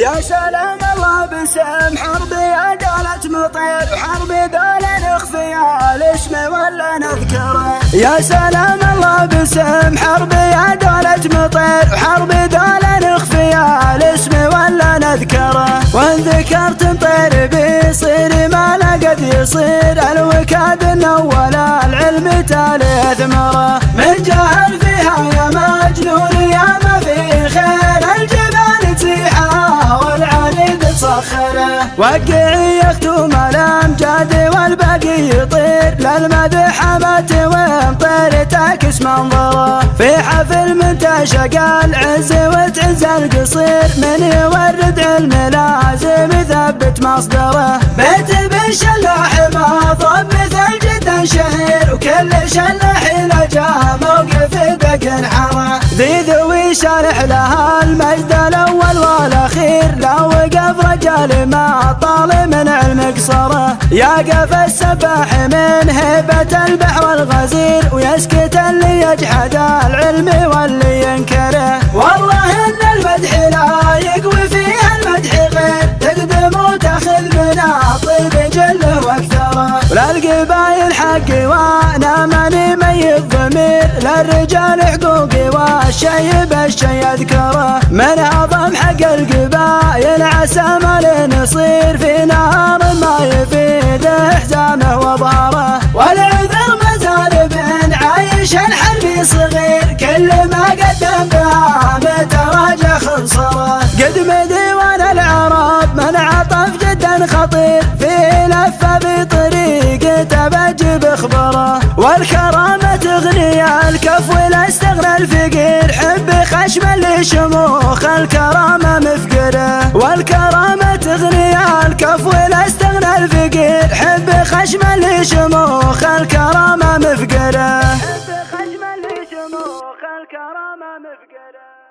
يا سلام الله باسم حربي عدالة مطير، وحربي ذولا نخفيها الاسم ولا نذكره. يا سلام الله باسم حربي عدالة مطير، وحربي ذولا نخفيها الاسم ولا نذكره. وان ذكرت مطير بيصير ما لقد يصير، الوكاد اول العلم تالي ثمره. من جاهل فيها يا مجنون يا ما في خير، الجبال تسيحها والعنيد تصخره. وقعي يختم الامجاد والباقي يطير، للمدح مات ومطير تعكس منظره. في حفل من تشق العز وتعز القصير، من يورد علم لازم يثبت مصدره. بيت بن شلاح ما ضب مثل جدا شهير، وكل شلاح لجاه موقف دق انحره. ذي ذوي شارح لها المجد الاول والاخير، لا وقف رجال ما طال من علم قصره. يقف السباح من هيبة البحر والغزير، ويسكت اللي يجحد العلم واللي ينكره. والله ان المدح لا يقوي فيه المدح غير، تقدم وتاخذ من الطيب جله واكثره. وللقبايل حقي وانا ماني ميت ضمير، للرجال حقوقي والشيب الشي اذكره. من اعظم حق القبايل عسى ما نصير، في نهار ما يفيد احزامه وظهره. والعذر مازال بن عايش الحربي صغير، كل ما قدم بها متراجع خنصره. قدم ديوان العرب من عطف جدا خطير، في لفه بطريقته بجيب اخباره. والكرامه تغني الكف ولا استغنى الفقير، حب خشم اللي شموخ الكرامه مفقره. والكرامه تغني الكف ولا استغنى الفقير، حب خشم اللي شموخ الكرامه مفقره. حب خشم اللي شموخ الكرامه مفقره.